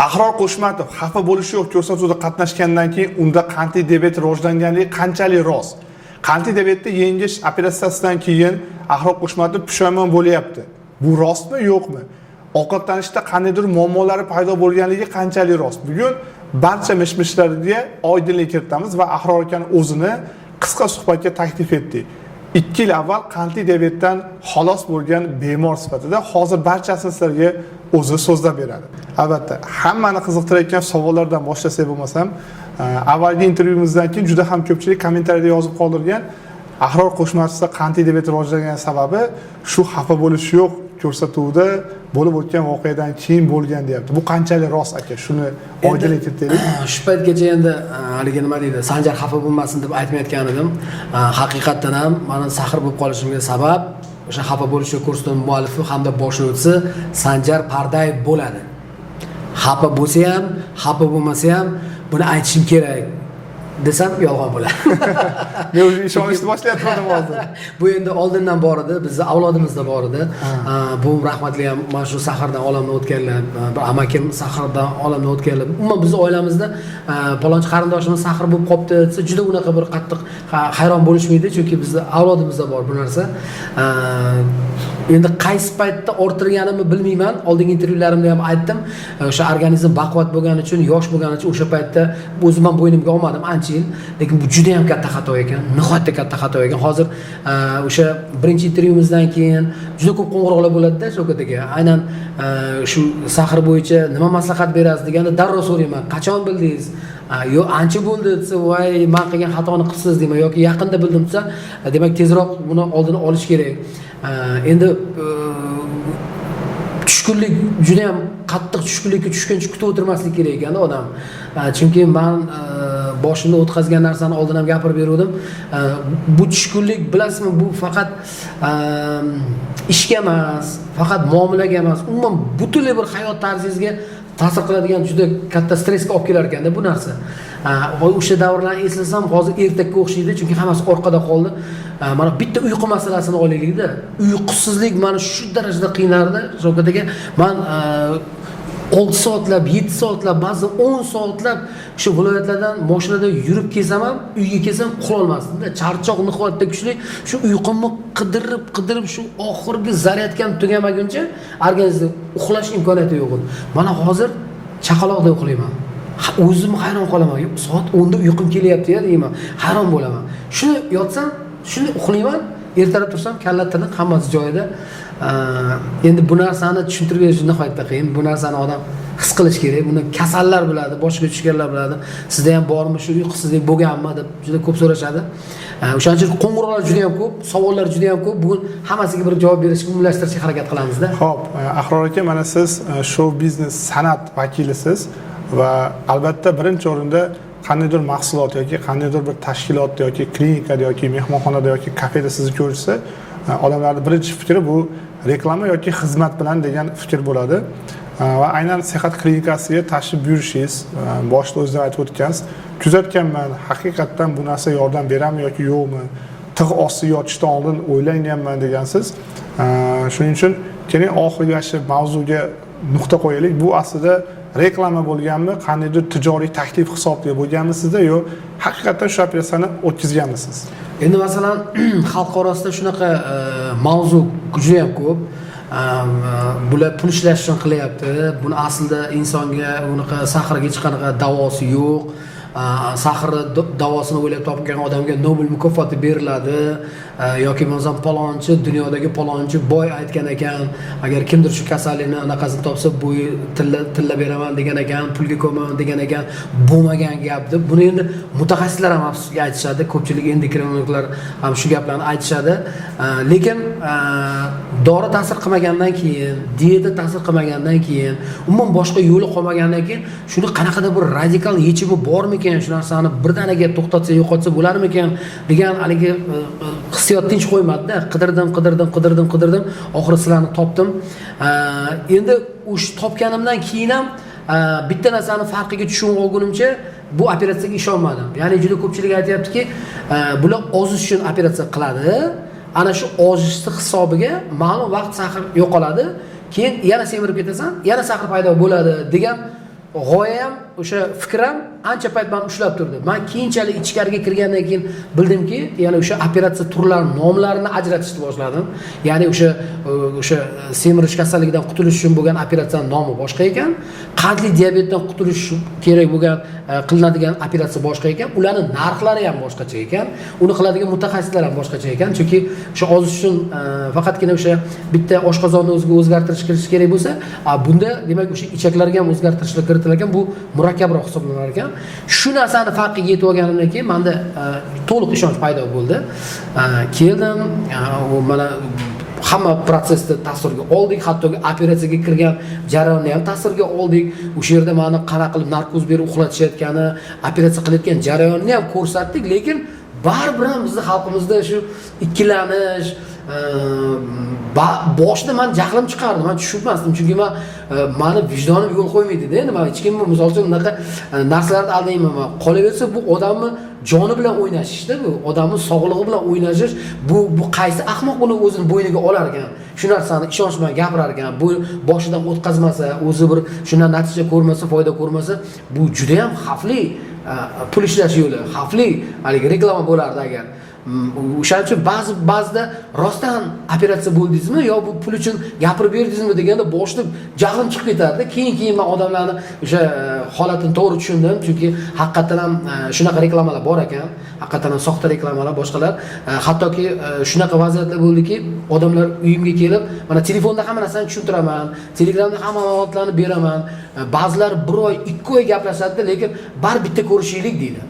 Ahror Qo'shmatov xafa bo'lishi yo'q ko'rsatuvda qatnashgandan keyin unda qandli diabet rivojlanganligi qanchalik rost? Qandli diabetni yengish operatsiyasidan keyin Ahror Qo'shmatov pushaymon bo'lyapti. Bu rostmi, yo'qmi? Ovqatlanishda qandaydir muammolari paydo bo'lganligi qanchalik rost? Bugun barcha mish-mishlarga oydinlik kiritamiz va Ahror akani o'zini qisqa suhbatga taklif etdik. 2 yil avval qandli diabetdan xalos bo'lgan bemor sifatida hozir barchasini sizlarga o'zi so'zlab beradi. Albatta, hammani qiziqtirayotgan savollardan boshlasak bo'lmasam, avvalgi intervyumizdan keyin juda ham ko'pchilik kommentariyada yozib qoldirgan, Ahror Qo'shmatovda qandli diabet rivojlangan sababi shu xafa bo'lish yo'q ko'rsatuvda bo'lib o'tgan voqeadan keyin bo'lgan deyapti. Bu qanchalik rost aka? Shuni oydinlik kiritaylik. Shu paytgacha endi haligi nima deydi, Sanjar xafa bo'lmasin deb aytmayotgan edim. Haqiqatan ham meni sahr bo'lib qolishimga sabab o'sha xafa bo'lish yo'q ko'rsatuv muallifi hamda boshlovchisi Sanjar Pardayev bo'ladi. Xafa bo'lsa ham, xafa bo'lmasa ham buni aytishim kerak desam yolg'on bo'ladi. Men o'zim ishonishni boshlayapman hozir. Bu endi oldindan bor edi, bizning avlodimizda bor edi. Bu rahmatli ham mana shu sahardan olamdan o'tganlar, bir amakim sahardan olamdan o'tganlar. Umuman bizning oilamizda palonchi qarindoshimiz sahar bo'lib qopti desa, juda unaqa bir qattiq hayron bo'lishmaydi, chunki bizning avlodimizda bor bu narsa. Endi qaysi paytda orttirganimni bilmayman. Oldingi intervyularimda ham aytdim. O'sha organizm baquvvat bo'lgani uchun, yosh bo'lgani uchun o'sha paytda o'zim ham bo'ynimga olmadim ancha yil. Lekin bu juda ham katta xato ekan. Nihoyatda katta xato ekan. Hozir o'sha birinchi intervyumizdan keyin juda ko'p qo'ng'iroqlar bo'ladi-da Shavkat aka. Aynan shu sahr bo'yicha nima maslahat berasiz deganda darrov so'rayman. Qachon bildingiz? Yo ancha bo'ldi desa, voy men qilgan xatoni qilsiz deyman yoki yaqinda bildim desa, demak tezroq buni oldini olish kerak. Endi tushkunlik juda ham qattiq tushkunlikka tushguncha kutib o'tirmaslik kerak ekan odam. Chunki men boshimda o'tkazgan narsani oldin ham gapirib berdim. Bu tushkunlik bilasizmi, bu faqat ishga emas, faqat muomalaga emas, umuman butunlay bir hayot tarzingizga ta'sir qiladigan juda katta stressga olib kelar ekanda bu narsa. O'sha davrlarni eslasam hozir ertakka o'xshaydi, chunki hammasi orqada qoldi. Mana bitta uyqu masalasini olaylik-da. Uyqusizlik meni shu darajada qiynardi. Shavkat aka, men 6 soatlab, 7 soatlab, ba'zan 10 soatlab shu viloyatlardan mashinada yurib kelsam ham, uyga kelsam qololmasdim-da. Charchoq nihoyatda kuchli. Shu uyqumni qidirib shu oxirgi zaryadkam tugamaguncha organizmda uxlash imkoniyati yo'q edi. Mana hozir chaqaloqda uxlayman. O'zim hayron qolaman. Soat 10 da uyqum kelyapti-ya deyman. Hayron bo'laman. Shuni yotsam, shuni uxlayman, ertalab tursam kalla tiniq, hammasi joyida. Endi bu narsani tushuntirib berish nihoyatda qiyin. Bu narsani odam his qilish kerak. Buni kasallar biladi, boshqa tushganlar biladi. Sizda ham bormi shu uyqusizlik bo'lganmi deb juda ko'p so'rashadi. O'shaning uchun qo'ng'iroqlar juda ham ko'p, savollar juda ham ko'p. Bugun hammasiga bir javob berishga umumlashtirishga harakat qilamiz-da. Xo'p, Ahror aka, mana siz show biznes san'at vakilisiz va albatta birinchi o'rinda qandaydir mahsulot yoki qandaydir bir tashkilotda yoki klinikada yoki mehmonxonada yoki kafeda sizni ko'rishsa, odamlarning birinchi fikri bu reklama yoki xizmat bilan degan fikr bo'ladi. Va aynan Sihat klinikasiga tashrif buyurishingiz, boshida o'zingiz aytib o'tgansiz, kuzatganman, haqiqatdan bu narsa yordam beradimi yoki yo'qmi? Tig' ostida yotishdan oldin o'ylanganman degansiz. Shuning uchun keling oxirgi shu mavzuga nuqta qo'yaylik. Bu aslida reklama bo'lganmi, qandaydir tijoriy taklif hisobida bo'lganmi sizda yo haqiqatan shu operatsiyani o'tkazganmisiz? Endi masalan, xalq orasida shunaqa mavzu juda ham ko'p. Bular pul ishlash uchun qilyapti. Buni aslida insonga unaqa sahrga hech qanaqa davosi yo'q. Sahr davosini o'ylab topgan odamga Nobel mukofoti beriladi yoki bo'lmasa palonchi dunyodagi palonchi boy aytgan ekan, agar kimdir shu kasallikni anaqasini topsa bu tilla beraman degan ekan, pulga ko'maman degan ekan, bo'lmagan gap deb. Buni endi mutaxassislar ham afsuski aytishadi, ko'pchilik endokrinologlar ham shu gaplarni aytishadi. Lekin dori ta'sir qilmagandan keyin, dieta ta'sir qilmagandan keyin, umuman boshqa yo'li qolmagandan keyin shuni qanaqadir bir radikal yechimi bormikan, shu narsani birdaniga to'xtatsa, yo'qotsa bo'larmikan degan haligi hissiyot tinch qo'ymadi-da. Qidirdim, oxiri sizlarni topdim. Endi o'sha topganimdan keyin ham bitta narsani farqiga tushunib olgunimcha bu operatsiyaga ishonmadim. Ya'ni juda ko'pchilik aytayaptiki, bular ozish uchun operatsiya qiladi. Ana shu ozishni hisobiga ma'lum vaqt sahr yo'qoladi. Keyin yana semirib ketasan, yana sahr paydo bo'ladi degan g'oya ham o'sha fikr ham ancha payt meni ushlab turdi. Men keyinchalik ichkariga kirgandan keyin bildimki, ya'ni o'sha operatsiya turlari nomlarini ajratishni boshladim. Ya'ni o'sha semirish kasalligidan qutulish uchun bo'lgan operatsiyaning nomi boshqa ekan, qandli diabetdan qutulish kerak bo'lgan qilinadigan operatsiya boshqa ekan, ularning narxlari ham boshqacha ekan, uni qiladigan mutaxassislar ham boshqacha ekan. Chunki o'sha ozish uchun faqatgina o'sha bitta oshqozonni o'ziga o'zgartirish kirish kerak bo'lsa, bunda demak o'sha ichaklarga ham o'zgartirishlar kiritilgan, bu murakkabroq hisoblanar ekan. Shu narsani farqiga yetib olganimdan keyin menda to'liq ishonch paydo bo'ldi. Keldim, mana hamma protsessni tasvirga oldik, hattoki operatsiyaga kirgan jarayonni ham tasvirga oldik. O'sha yerda meni qanaqa qilib narkoz berib uxlatishayotgani, operatsiya qilayotgan jarayonni ham ko'rsatdik, lekin baribir ham bizning xalqimizda shu ikkilanish boshida men jahlim chiqardi, men tushunmasdim, chunki meni vijdonim yo'l qo'ymaydi-da. Endi men hech kimni misol uchun bunaqa narsalarni aldayman. Qolaversa bu odamni joni bilan o'ynashishda, bu odamning sog'lig'i bilan o'ynashish, bu qaysi ahmoq buni o'zini bo'yniga olar ekan? Shu narsani ishonch bilan gapirar ekan. Bu boshidan o'tkazmasa, o'zi bir shundan natija ko'rmasa, foyda ko'rmasa, bu juda ham xavfli pul ishlash yo'li, xavfli haligi reklama bo'lardi agar. O'shaning uchun ba'zida rostdan operatsiya bo'ldingizmi yo bu pul uchun gapirib berdingizmi deganda boshida jahlim chiqib ketardi. Keyin men odamlarni o'sha holatini to'g'ri tushundim, chunki haqiqatan ham shunaqa reklamalar bor ekan, haqiqatan ham soxta reklamalar, boshqalar. Hattoki shunaqa vaziyatlar bo'ldiki, odamlar uyimga kelib, mana telefonda hamma narsani tushuntiraman, Telegramda hamma ma'lumotlarni beraman. Ba'zilar 1 oy, 2 oy gaplashadi, lekin bitta ko'rishaylik deydi.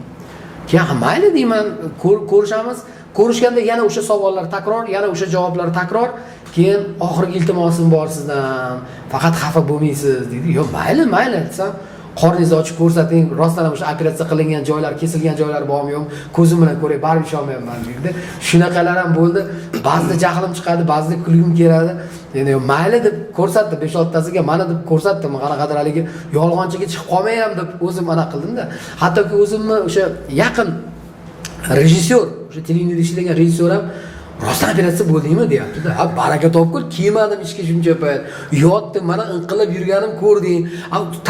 Keyin mayli deyman, ko'rishamiz. Ko'rishganda yana o'sha savollar takror, yana o'sha javoblar takror. Keyin oxirgi iltimosim bor sizdan. Faqat xafa bo'lmaysiz dedi. Yo'q, mayli desam, qorningizni ochib ko'rsating, rostdan ham o'sha operatsiya qilingan joylar, kesilgan joylar bormi yo'qmi, ko'zim bilan ko'ray, baribir ishonmayapman dedi. Shunaqalar ham bo'ldi. Ba'zida jahlim chiqadi, ba'zida kulgim keladi. Endi mayli deb ko'rsatdi 5-6 tasiga, mana deb ko'rsatdim. Qanaqadir haligi yolg'onchiga chiqib qolmayam deb o'zim ana qildim-da. Hattoki o'zimni o'sha yaqin rejissyor, o'sha televideniyada ishlagan rejissyor ham rostdan operatsiya bo'ldingmi deyapti-da. Ha, baraka topgur, kiymadim ishga shuncha payt. Yotdim, mana inqilib yurganim ko'rding.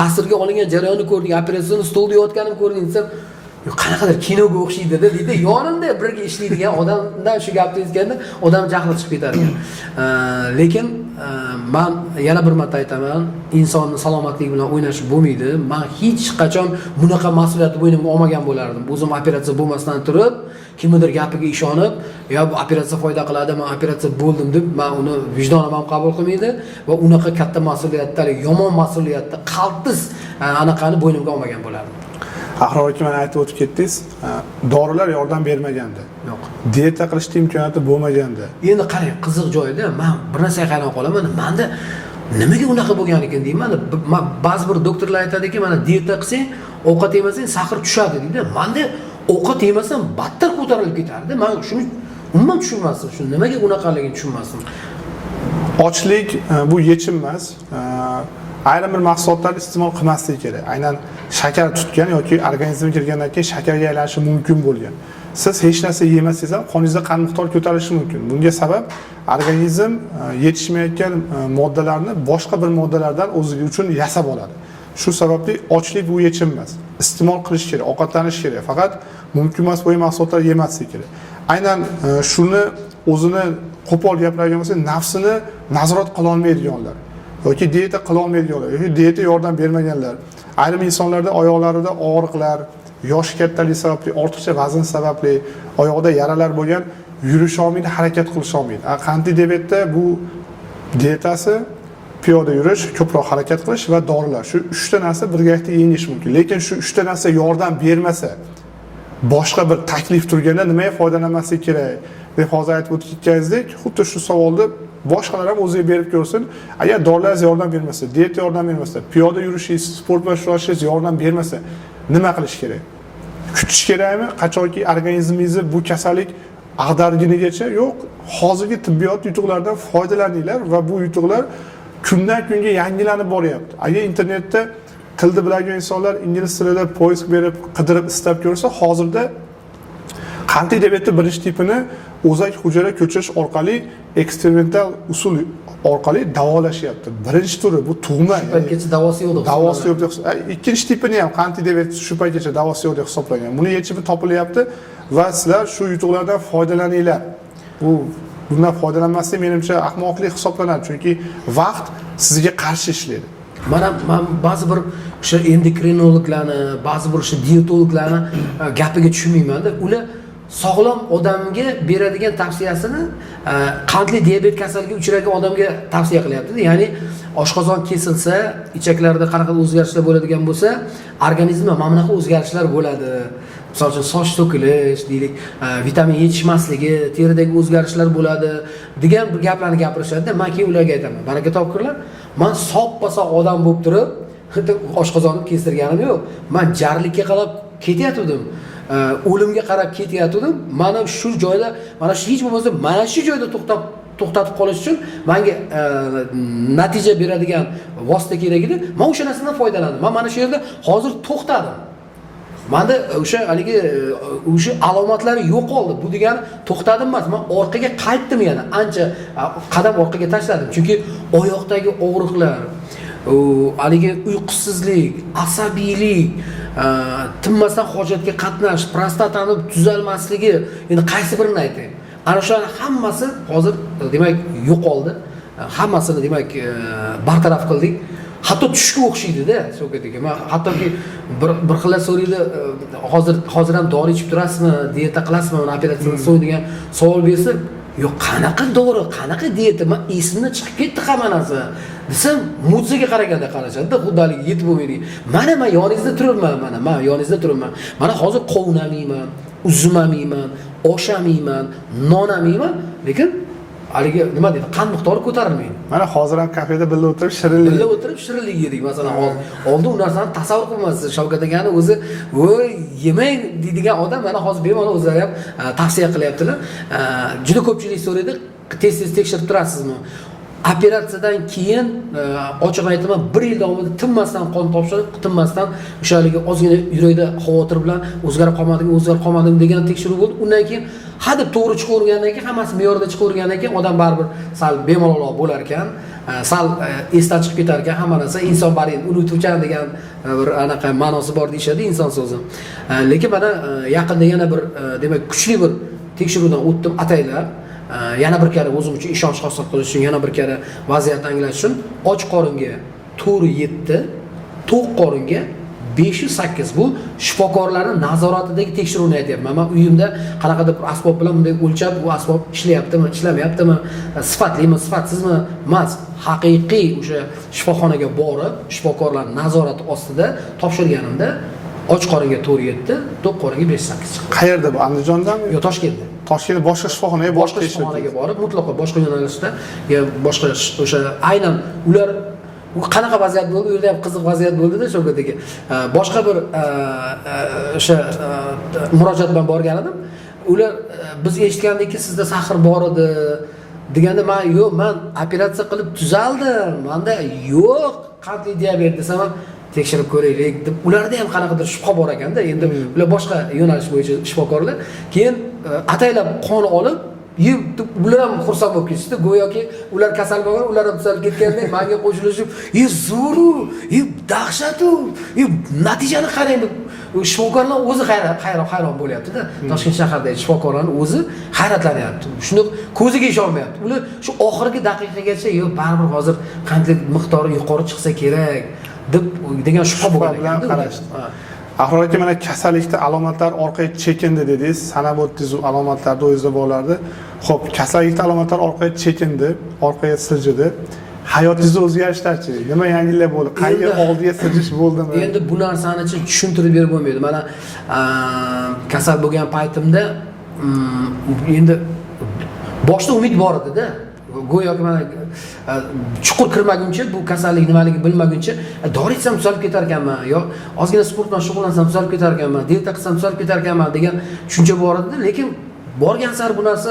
Tasvirga olingan jarayonni ko'rding, operatsiyani stolda yotganim ko'rding desam, qanaqadir kinoga o'xshaydi dedi. Yonimda birga ishlaydigan odamdan shu gapni eshitganda odam jahli chiqib ketar ekan. Lekin men yana bir marta aytaman, insonni salomatligi bilan o'ynash bo'lmaydi. Men hech qachon bunaqa mas'uliyatni bo'ynimga olmagan bo'lardim. O'zim operatsiya bo'lmasdan turib, kimnidir gapiga ishonib, "Ya bu operatsiya foyda qiladi, men operatsiya bo'ldim" deb, men uni vijdonim ham qabul qilmaydi va unaqa katta mas'uliyatni, yomon mas'uliyatni, qaltis anaqani bo'ynimga olmagan bo'lardim. Ahror aka, mana aytib o'tib ketdingiz, dorilar yordam bermaganda. Yo'q. Dieta qilishning imkoniyati bo'lmaganda. Endi qarang, qiziq joyda men bir narsaga hayron qolaman. Menda nimaga unaqa bo'lgan ekan deyman. Ba'zi bir doktorlar aytadiki, mana dieta qilsang, ovqat yemasang sahar tushadi deydi. Menda ovqat yemasam battar ko'tarilib ketardi. Men shuni umuman tushunmasdim. Shu nimaga unaqaligini tushunmasdim. Ochlik bu yechim emas. Ayrim bir mahsulotlar iste'mol qilmaslik kerak. Aynan shakar tutgan yoki organizmga kirgandan keyin shakarga aylanishi mumkin bo'lgan. Siz hech narsa yemasangiz ham qoningizda qand miqdori ko'tarilishi mumkin. Bunga sabab organizm yetishmayotgan moddalarni boshqa bir moddalardan o'zi uchun yasab oladi. Shu sababli ochlik bu yechim emas. Iste'mol qilish kerak, ovqatlanish kerak. Faqat mumkin emas bo'lgan mahsulotlar yemaslik kerak. Aynan shuni o'zini qo'pol gapiradigan bo'lsa, nafsini nazorat qila olmaydiganlar yoki dieta qila olmaydiganlar yoki dieta yordam bermaganlar. Ayrim insonlarda oyoqlarida og'riqlar, yosh kattaligi sababli, ortiqcha vazn sababli oyoqda yaralar bo'lgan, yurish olmaydi, harakat qilish olmaydi. Qandli diabetda bu dietasi piyoda yurish, ko'proq harakat qilish va dorilar. Shu 3 ta narsa birgalikda yengish mumkin. Lekin shu 3 ta narsa yordam bermasa, boshqa bir taklif turganda nimaga foydalanmaslik kerak deb hozir aytib o'tganingizdek, xuddi shu savolni boshqalar ham o'ziga berib ko'rsin. Agar dorilar yordam bermasa, dieta yordam bermasa, piyoda yurishingiz, sport bilan shug'ullanishingiz yordam bermasa, nima qilish kerak? Kutish kerakmi? Qachonki organizmingizni bu kasallik ag'dargunigacha yo'q, hozirgi tibbiyot yutuqlaridan foydalaninglar va bu yutuqlar kundan kunga yangilanib boryapti. Agar internetda tilni biladigan insonlar ingliz tilida poisk berib, qidirib istab ko'rsa, hozirda qandli diabetni birinchi tipini o'zak hujayra ko'chirish orqali eksperimental usul orqali davolashyapti. Birinchi turi bu tug'ma. Shu paytgacha davosi yo'q. Davosi yo'q deb, ikkinchi tipini ham qanti debet shu paytgacha davosi yo'q deb hisoblangan. Buni yechimi topilyapti va sizlar shu yutuqlardan foydalaninglar. Bundan foydalanmaslik menimcha ahmoqlik hisoblanadi, chunki vaqt sizga qarshi ishlaydi. Men ba'zi bir o'sha endokrinologlarni, ba'zi bir o'sha diyetologlarni gapiga tushunmayman-da. Ular sog'lom odamga beradigan tavsiyasini qandli diabet kasalligiga uchragan odamga tavsiya qilyapti. Ya'ni oshqozon kesilsa, ichaklarda qanaqa o'zgarishlar bo'ladigan bo'lsa, organizmda mana bunaqa o'zgarishlar bo'ladi. Misol uchun soch to'kilish, deylik, vitamin yetishmasligi, teridagi o'zgarishlar bo'ladi degan bir gaplarni gapirishadi. Men keyin ularga aytaman, baraka topkurlar. Men soppa-sog' odam bo'lib turib, oshqozonimni kestirganim yo'q. Men jarlikka qarab ketyatdim. O'limga qarab ketyatdim. Mana shu joyda, mana shu hech bo'lmasa mana shu joyda to'xtatib qolish uchun menga natija beradigan vosita kerak edi. Men o'sha narsadan foydalandim. Men mana shu yerda hozir to'xtadim. Menda o'sha haligi o'sha alomatlari yo'qoldi. Bu degani to'xtadim emas, men orqaga qaytdim yana. Ancha qadam orqaga tashladim. Chunki oyoqdagi og'riqlar, haligi uyqusizlik, asabiylik, tinmasdan hojatga qatnash, prostatani tuzalmasligi, endi qaysi birini aytay? Ana shularning hammasi hozir demak yo'qoldi. Hammasini demak bartaraf qildik. Hatto tushga o'xshaydi-da, so'katiga. Men hattoki bir xillar so'raydi, hozir ham dori ichib turasizmi, dieta qilasizmi, uni operatsiyadan so'ng degan savol bersa, yo'q, qanaqa dori, qanaqa dieta, men esimdan chiqib ketdi hamma narsa. Desam, mo'jizaga qaraganda qarashadi-da, xuddi haligi yetib bo'lmaydi. Men yoningizda turibman, men yoningizda turibman. Mana hozir qovunamiyman, uzumamayman, oshamayman, nonamayman, lekin haligi nima deydi, qand miqdori ko'tarilmaydi. Mana hozir ham kafeda birga o'tirib shirinlik yedik. Masalan, oldin u narsani tasavvur qilmaysiz. Shavkat akani o'zi, "Voy, yemang" deydigan odam mana hozir bemalol o'zlari ham tavsiya qilyaptilar. Juda ko'pchilik so'raydi, tez-tez tekshirib turasizmi? Operatsiyadan keyin ochiq aytaman, 1 yil davomida tinmasdan qon topshirib, tinmasdan o'sha haligi ozgina yurakda xavotir bilan o'zgarib qolmadimi degan tekshiruv bo'ldi. Undan keyin hadeb to'g'ri chiqavergandan keyin, hammasi me'yorida chiqavergandan keyin odam baribir sal bemalolroq bo'lar ekan, sal esdan chiqib ketar ekan hamma narsa. Inson bari unutuvchan degan bir anaqa ma'nosi bor deyshadi inson so'zi. Lekin mana yaqinda yana bir demak kuchli bir tekshiruvdan o'tdim ataylab. Yana bir karra o'zim uchun ishonch hosil qilish uchun, yana bir karra vaziyatni anglash uchun och qoringa 4-7, to'q qoringa 508. Bu shifokorlarning nazoratidagi tekshiruvni aytyapman. Men uyimda qanaqadir bir asbob bilan bunday o'lchab, bu asbob ishlayaptimi, ishlamayaptimi, sifatlimi, sifatsizmi emas, haqiqiy o'sha shifoxonaga borib, shifokorlar nazorati ostida topshirganimda och qoringa 4-7, to'q qoringa 508 chiqdi. Qayerda bu? Andijondami? Yo'q, Toshkentda. Toshkentda boshqa shifoxonaga borib, mutlaqo boshqa yo'nalishda, boshqa o'sha aynan ular qanaqa vaziyat bo'ldi, u yerda ham qiziq vaziyat bo'ldi-da, Shavkat aka. Boshqa bir o'sha murojaat bilan borgan edim. Ular biz eshitgandikki, sizda sahr bor edi deganda, men yo'q, men operatsiya qilib tuzaldim. Menda yo'q, qandli diabet desam ham tekshirib ko'raylik deb, ularda ham qanaqadir shubha bor ekanda. Endi ular boshqa yo'nalish bo'yicha shifokorlar. Keyin ataylab qon olib, ular ham xursand bo'lib ketishdi. Go'yoki ular kasal bo'lgan, ular ham tuzalib ketgandek menga qo'shilishib, zo'ru, dahshatu, natijani qarang deb shifokorlar o'zi hayron bo'lyapti-da. Toshkent shahardagi shifokorlarning o'zi hayratlanyapti. Shuni ko'ziga ishonmayapti. Ular shu oxirgi daqiqagacha, yo'q, baribir hozir qandli miqdori yuqori chiqsa kerak deb degan shubha bo'lgan bilan qarashdi. Ahror aka, mana kasallikda alomatlar orqaga chekindi dedingiz, sanab o'tdingiz, alomatlarda o'zida bo'lardi. Xo'p, kasallikda alomatlar orqaga chekindi, orqaga siljidi. Hayotingizda o'zgarishlarchi? Nima yangiliklar bo'ldi? Qayga oldiga siljish bo'ldimi? Endi bu narsani tushuntirib berib bo'lmaydi. Mana kasal bo'lgan paytimda endi boshda umid bor edi-da. Go'yoki mana chuqur kirmaguncha, bu kasallik nimaligini bilmaguncha, dori ichsam tuzalib ketar ekanman, yo ozgina sport bilan shug'ullansam tuzalib ketar ekanman, dieta qilsam tuzalib ketar ekanman degan tushuncha bor edi. Lekin borgan sari bu narsa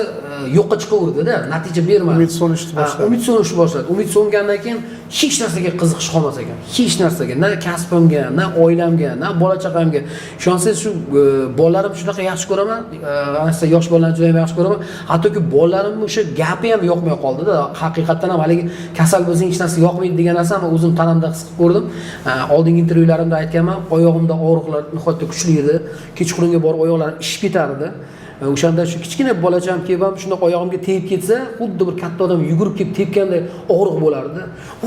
yo'qqa chiqaverdida, natija bermadi. Umid so'nishni boshladi. Umid so'nishni boshladi. Umid so'ngandan keyin hech narsaga qiziqish qolmas ekan. Hech narsaga, na kasbimga, na oilamga, na bola chaqamga. Ishonsangiz shu bolalarim shunaqa yaxshi ko'raman, ayniqsa yosh bolalarni juda ham yaxshi ko'raman. Hattoki bolalarimning o'sha gapi ham yoqmay qoldida. Haqiqatan ham haligi kasal bo'lsang hech narsa yoqmaydi degan narsani o'zim tanamda his qilib ko'rdim. Oldingi intervyularimda aytganman, oyog'imda og'riqlar nihoyatda kuchli edi. Kechqurunga borib oyoqlarim ishib ketardi. O'shanda shu kichkina bolacham kelib ham shunday oyog'imga tegib ketsa, xuddi bir katta odam yugurib kelib tepganday og'riq bo'lardi.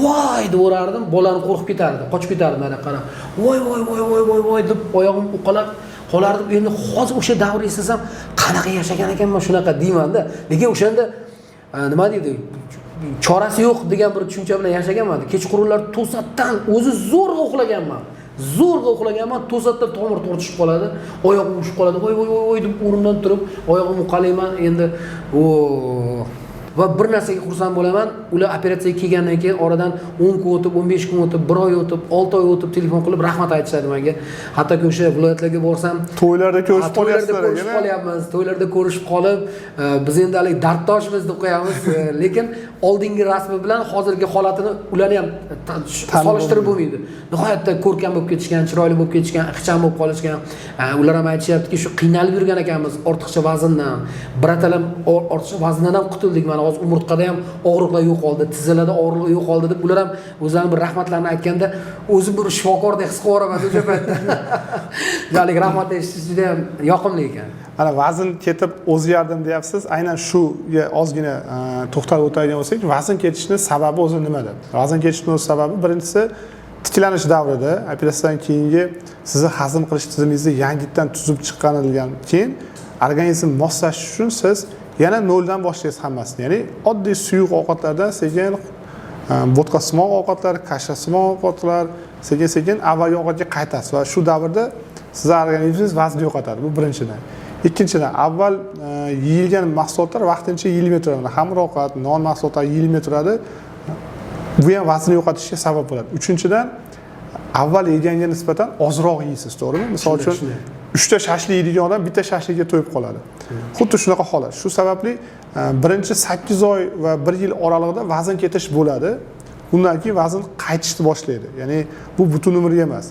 Voy deb o'rardim, bolalar qo'rqib ketardi, qochib ketardi mana qarab. Voy deb oyog'im uqalab qolardim. Endi hozir o'sha davrni eslasam, qanaqa yashagan ekanman shunaqa deyman-da. Lekin o'shanda nima deydi? Chorasi yo'q degan bir tushuncha bilan yashaganman. Kechqurunlar to'satdan o'zi zo'rg'a uxlaganman. To'satdan tomir tortishib qoladi, oyog'im ushib qoladi. Voy deb o'rnimdan turib, oyog'imni uqalayman. Endi va bir narsaga xursand bo'laman. Ular operatsiyaga kelgandan keyin oradan 10 kun o'tib, 15 kun o'tib, 1 oy o'tib, 6 oy o'tib telefon qilib rahmat aytishadi menga. Hattoki o'sha viloyatlarga borsam, to'ylarda ko'rishib qolyapmiz. To'ylarda ko'rishib qolib, biz endi hali darddoshmiz deb qo'yamiz. Lekin oldingi rasmi bilan hozirgi holatini ularni ham solishtirib bo'lmaydi. Nihoyatda ko'rkam bo'lib ketishgan, chiroyli bo'lib ketishgan, ixcham bo'lib qolishgan. Ular ham aytishyaptiki, shu qiynalib yurgan ekanmiz ortiqcha vazndan. Biratalam ortiqcha vazndan ham qutuldik. Mana hozir umurtqada ham og'riqlar yo'qoldi, tizzalarda og'riqlar yo'qoldi deb ular ham o'zlarining bir rahmatlarini aytganda, o'zim bir shifokordek his qilib o'raman o'sha paytda. Jalik rahmat eshitish juda ham yoqimli ekan. Mana vazn ketib o'zgardim deyapsiz. Aynan shuga ozgina to'xtalib o'tadigan bo'lsak, vazn ketishning sababi o'zi nimada? Vazn ketishning o'z sababi birinchisi tiklanish davrida, operatsiyadan keyingi sizni hazm qilish tizimingizni yangitdan tuzib chiqqanidan keyin organizm moslashish uchun siz yana noldan boshlaysiz hammasini. Ya'ni oddiy suyuq ovqatlardan sekin vodkasimoq ovqatlar, kashasimon ovqatlar, sekin avvalgi ovqatga qaytasiz va shu davrda sizning organizmingiz vazn yo'qotadi. Bu birinchidan. Ikkinchidan, avval yeyilgan mahsulotlar vaqtincha yeyilmay turadi. Xamir ovqat, non mahsulotlari yeyilmay turadi. Bu ham vaznni yo'qotishga sabab bo'ladi. Uchinchidan, avval yeganga nisbatan ozroq yeysiz, to'g'rimi? Misol uchun 3 ta shashlik yeydigan odam bitta shashlikka to'yib qoladi. Xuddi shunaqa holat. Shu sababli birinchi 8 oy va 1 yil oralig'ida vazn ketish bo'ladi. Undan keyin vazn qaytishni boshlaydi. Ya'ni bu butun umrga emas.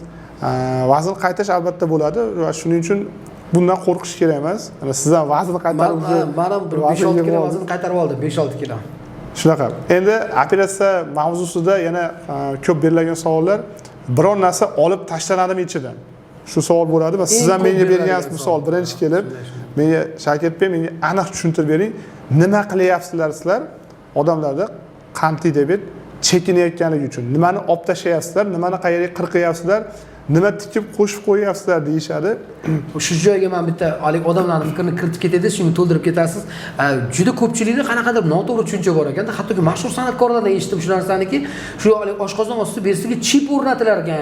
Vazn qaytish albatta bo'ladi va shuning uchun bundan qo'rqish kerak emas. Mana sizdan vazn qaytarib, men ham 5-6 kilo vazn qaytarib oldim, 5-6 kilo. Shunaqa. Endi operatsiya mavzusida yana ko'p berilgan savollar, biror narsa olib tashlanadimi ichidan? Shu savol bo'ladi va siz ham menga bergan savol birinchi kelib, menga Shavkat aka menga aniq tushuntirib bering, nima qilyapsizlar sizlar odamlarda qandli diabet chekinayotganligi uchun? Nimani olib tashlayapsizlar, nimani qayerga qirqayapsizlar, nima tikib qo'shib qo'yyapsizlar deyishadi. Shu joyga men bitta odamlarning fikrini kiritib ketadi, shuni to'ldirib ketasiz. Juda ko'pchilikda qanaqadir noto'g'ri tushuncha bor ekan. Hattoki mashhur san'atkorlardan eshitdim shu narsaniki, shu oshqozon osti berisiga chip o'rnatilar ekan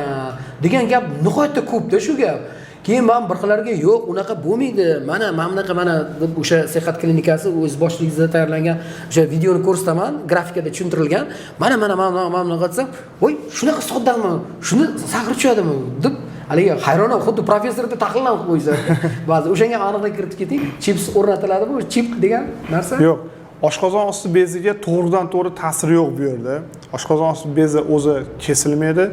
degan gap nihoyatda ko'pda shu gap. Keyin men bir xillarga yo'q, unaqa bo'lmaydi. Mana deb o'sha Sihat klinikasi o'z boshlig'ida tayyorlangan o'sha videoni ko'rsataman, grafikada tushuntirilgan. Mana qilsam, voy, shunaqa soddami? Shuni sag'ir tushadimi? deb haligi hayronman, xuddi professorda tahlillanib qo'ysa. Ba'zi o'shanga aniqlik kiritib keting. Chips o'rnatiladimi? Chip degan narsa? Yo'q. Oshqozon osti beziga to'g'ridan-to'g'ri ta'siri yo'q bu yerda. Oshqozon osti bezi o'zi kesilmaydi.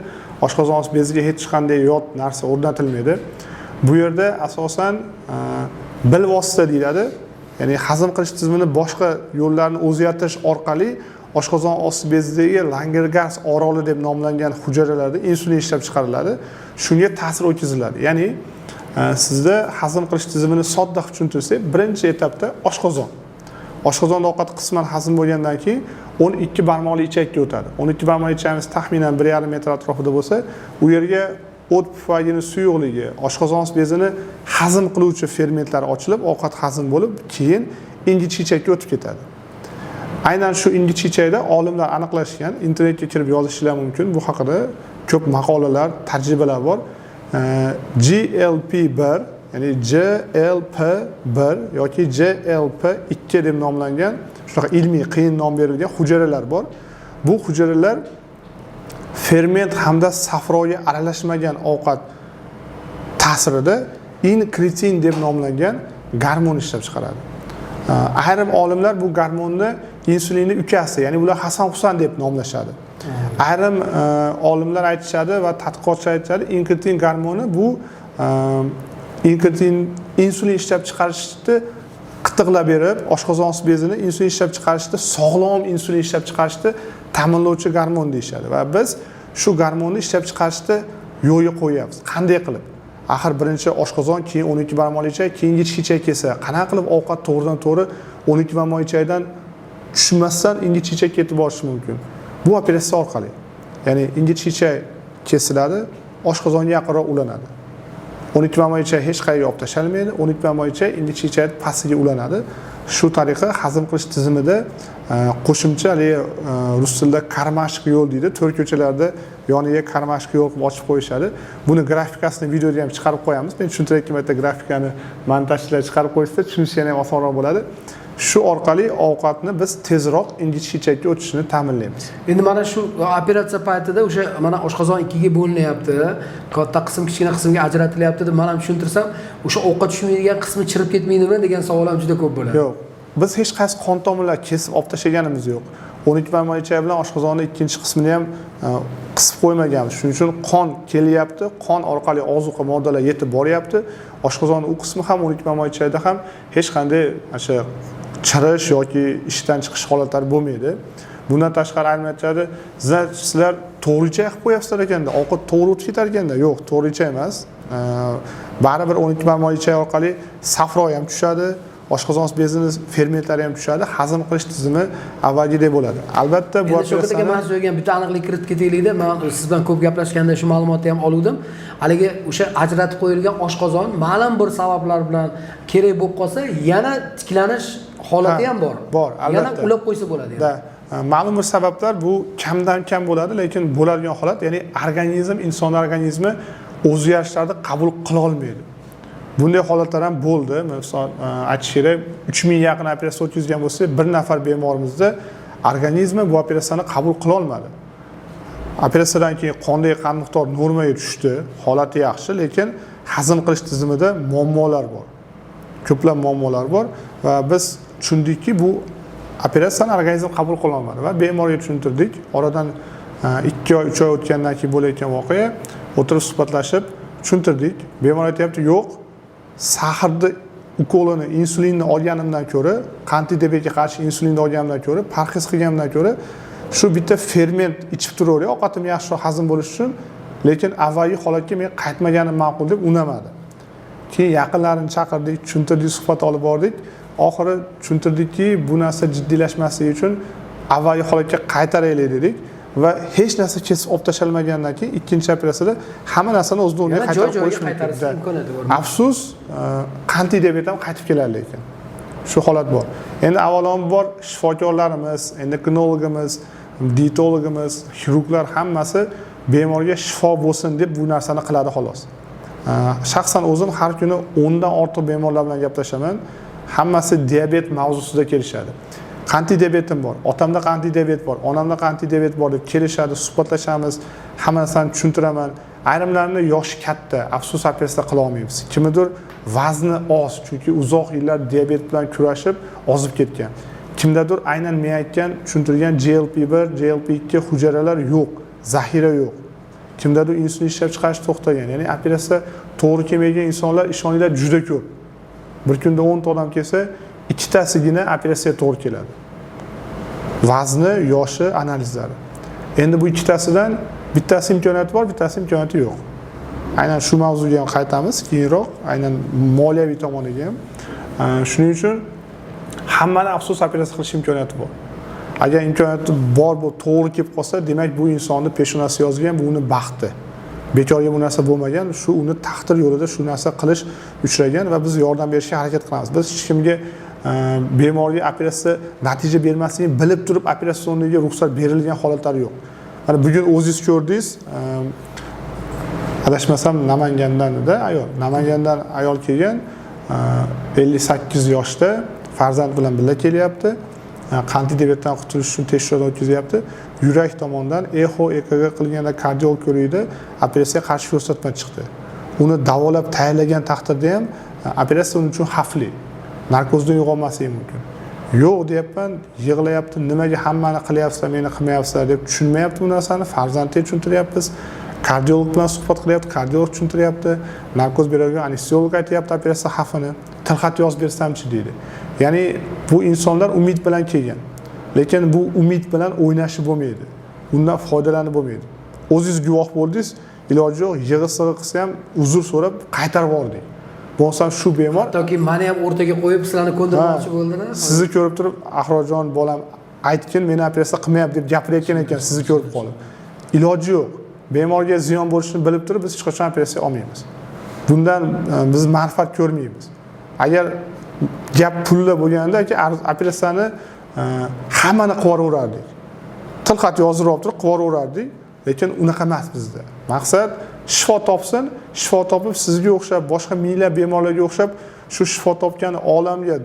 Oshqozon osti beziga hech qanday yot narsa o'rnatilmaydi. Bu yerda asosan bilvosita deyiladi. Ya'ni hazm qilish tizimini boshqa yo'llarni o'zgartirish orqali oshqozon osti bezidagi Langerhans oroli deb nomlangan hujayralarda insulin ishlab chiqariladi. Shunga ta'sir o'tkaziladi. Ya'ni sizda hazm qilish tizimini sodda tushuntirsak, birinchi etapda oshqozon. Oshqozonda ovqat qisman hazm bo'lgandan keyin 12 barmoqli ichakka o'tadi. 12 barmoqli ichagimiz taxminan 1,5 metr atrofida bo'lsa, u yerga o't pufagini suyuqligi, oshqozon bezini hazm qiluvchi fermentlar ochilib, ovqat hazm bo'lib, keyin ingichka ichakka o'tib ketadi. Aynan shu ingichka ichakda olimlar aniqlashgan, internetga kirib yozishingiz mumkin. Bu haqida ko'p maqolalar, tajribalar bor. GLP1, ya'ni GLP1 yoki GLP2 deb nomlangan, shunaqa ilmiy qiyin nom berilgan hujayralar bor. Bu hujayralar ferment hamda safroga aralashmagan ovqat ta'sirida inkretin deb nomlangan gormon ishlab chiqaradi. Ayrim olimlar bu gormonni insulinning ukasi, ya'ni ular Hasan Husan deb nomlashadi. Ayrim olimlar aytishadi va tadqiqotchilar aytishadi, inkretin gormoni bu insulin ishlab chiqarishni qitiqlab berib, oshqozon bezini insulin ishlab chiqarishda sog'lom insulin ishlab chiqarishni ta'minlovchi gormon deyishadi va biz shu gormonni ishlab chiqarishni yo'lga qo'yapmiz. Qanday qilib? Axir birinchi oshqozon, keyin 12 barmoq ichak, keyin ichki ichak kelsa, qanaqa qilib ovqat to'g'ridan-to'g'ri 12 barmoq ichakdan tushmasdan ichki ichak ketib borishi mumkin? Bu operatsiya orqali. Ya'ni ichki ichak kesiladi, oshqozonga yaqinroq ulanadi. 12 barmoq ichak hech qayerga olib tashalmaydi, 12 barmoq ichak ichki ichak pastiga ulanadi. Shu tariqa hazm qilish tizimida qo'shimcha rus tilida karmashk yo'l deydi. To'rt ko'chalarda yoniga karmashk yo'l qilib ochib qo'yishadi. Buni grafikasini videoda ham chiqarib qo'yamiz. Men tushuntirayotgan paytda grafikani montajchilar chiqarib qo'ysa, tushunish ham osonroq bo'ladi. Shu orqali ovqatni biz tezroq ichki ichakka o'tishini ta'minlaymiz. Endi mana shu operatsiya paytida o'sha mana oshqozon ikkiga bo'linyapti, katta qism kichkina qismga ajratilyapti deb men ham tushuntirsam, o'sha ovqat tushmaydigan qismi chirib ketmaydimi degan savol ham juda ko'p bo'ladi. Yo'q. Biz hech qaysi qon tomirlar kesib olib tashlaganimiz yo'q. 12 barmoq ichak bilan oshqozonning ikkinchi qismini ham qisib qo'ymaganmiz. Shuning uchun qon kelyapti, qon orqali ozuqa moddalar yetib boryapti. Oshqozonning u qismi ham 12 barmoq ichakda ham hech qanday o'sha chirish yoki ishdan chiqish holatlari bo'lmaydi. Bundan tashqari aytishadi, sizlar to'g'richa qilib qo'yapsizlar ekanda, ovqat to'g'ri o'tib ketar ekanda. Yo'q, to'g'richa emas. Baribir 12 barmoq ichak orqali safro ham tushadi, oshqozon bezini fermentlari ham tushadi, hazm qilish tizimi avvalgidek bo'ladi. Albatta bu operatsiyaga men sizga bitta aniqlik kiritib ketaylikda. Men siz bilan ko'p gaplashganda shu ma'lumotni ham oluvdim. Haligi o'sha ajratib qo'yilgan oshqozon ma'lum bir sabablar bilan kerak bo'lib qolsa, yana tiklanish holati ham bor. Bor, albatta. Yana ulab qo'ysa bo'ladi. Ma'lum bir sabablar bu kamdan kam bo'ladi, lekin bo'ladigan holat, ya'ni organizm, inson organizmi o'zgarishlarni qabul qila olmaydi. Bunday holatlar ham bo'ldi. Masalan, aytish kerak, 3000 yaqin operatsiya o'tkazgan bo'lsa, bir nafar bemorimizda organizmi bu operatsiyani qabul qila olmadi. Operatsiyadan keyin qondagi qon miqdori normaga tushdi, holati yaxshi, lekin hazm qilish tizimida muammolar bor. Ko'plab muammolar bor va biz tushundikki, bu operatsiyani organizm qabul qila olmadi va bemorga tushuntirdik. Oradan 2 oy, 3 oy o'tgandan keyin bo'layotgan voqea, o'tirib suhbatlashib tushuntirdik. Bemor aytayapti, yo'q, sahrni ukolini, insulinni olganimdan ko'ra, qand diabetga qarshi insulinni olganimdan ko'ra, parhez qilganimdan ko'ra, shu bitta ferment ichib turaverib, ovqatim yaxshiroq hazm bo'lishi uchun, lekin avvalgi holatga men qaytmaganim ma'qul deb unamadi. Keyin yaqinlarini chaqirdik, tushuntirdik, suhbat olib bordik. Oxiri tushuntirdikki, bu narsa jiddiylashmasligi uchun avvalgi holatga qaytaraylik dedik va hech narsa kesib olib tashalmagandan keyin ikkinchi operatsiyada hamma narsani o'z o'rniga qaytarib qo'yish mumkin. Afsus, qand diabeti ham qaytib keladi lekin. Shu holat bor. Endi avvalambor shifokorlarimiz, endokrinologimiz, dietologimiz, xirurglar hammasi bemorga shifo bo'lsin deb bu narsani qiladi xolos. Shaxsan o'zim har kuni 10 dan ortiq bemorlar bilan gaplashaman. Hammasi diabet mavzusida kelishadi. Qand diabetim bor, otamda qand diabet bor, onamda qand diabet bor deb kelishadi, suhbatlashamiz, hamma narsani tushuntiraman. Ayrimlarning yoshi katta, afsus operatsiya qila olmaymiz. Kimnidir vazni oz, chunki uzoq yillar diabet bilan kurashib ozib ketgan. Kimdadir aynan men aytgan, tushuntirgan GLP-1, GLP-2 hujayralar yo'q, zaxira yo'q. Kimdadir insulin ishlab chiqarish to'xtagan. Ya'ni operatsiya to'g'ri kelmagan insonlar ishoninglar juda ko'p. Bir kunda 10 ta odam kelsa, ikkitasigina operatsiyaga to'g'ri keladi. Vazni, yoshi, analizlari. Endi bu ikkitasidan bittasi imkoniyati bor, bittasi imkoniyati yo'q. Aynan shu mavzuga ham qaytamiz keyinroq, aynan moliyaviy tomoniga ham. Shuning uchun hammani afsus operatsiya qilish imkoniyati bor. Agar imkoniyati bor bu to'g'ri kelib qolsa, demak bu insonni peshonasi yozgan, bu uni baxti. Bekorga bu narsa bo'lmagan, shu uni taqdir yo'lida shu narsa qilish uchragan va biz yordam berishga harakat qilamiz. Biz hech kimga bemorga operatsiya natija bermasligini bilib turib operatsiyaga ruxsat berilgan holatlar yo'q. Mana bugun o'zingiz ko'rdingiz, adashmasam Namangandan edi ayol. Namangandan ayol kelgan, 58 yoshda, farzand bilan birga kelyapti. Qand diabetdan qutulish uchun tekshiruvdan o'tkazyapti. Yurak tomonidan echo, EKG qilganda kardiolog ko'riydi, operatsiyaga qarshi ko'rsatma chiqdi. Uni davolab tayyorlagan taqdirda ham operatsiya uning uchun xavfli. narkozdan uyg'onmasligi mumkin. Yo'q deyapman, yig'layapti, nimaga hammani qilyapsizlar, meni qilmayapsizlar deb tushunmayapti bu narsani. Farzandga tushuntiryapmiz. Kardiolog bilan suhbat qilyapti, kardiolog tushuntiryapti. Narkoz beradigan anesteziolog aytyapti operatsiya xavfini. Tilxat yozib bersamchi deydi. Ya'ni bu insonlar umid bilan kelgan. Lekin bu umid bilan o'ynashib bo'lmaydi. Undan foydalanib bo'lmaydi. O'zingiz guvoh bo'ldingiz, iloji yo'q, yig'i-sig'i qilsa ham uzr so'rab qaytarib yubordik. Bo'lsam shu bemor toki meni ham o'rtaga qo'yib sizlarni ko'ndirmoqchi bo'ldilar. Sizni ko'rib turib, Ahrojon bolam aytgin, meni operatsiya qilmayapti deb gapirayotgan ekan, sizni ko'rib qolib. Iloji yo'q. Bemorga ziyon bo'lishini bilib turib, biz hech qachon operatsiya olmaymiz. Bundan biz manfaat ko'rmaymiz. Agar gap pulda bo'lganda operatsiyani hammani qilaverardik. Tilxat yozib olib turib qilaverardik, lekin unaqa emas bizda. Maqsad shifo topsin, shifo topib sizga o'xshab, boshqa minglab bemorlarga o'xshab shu shifo topgan olamga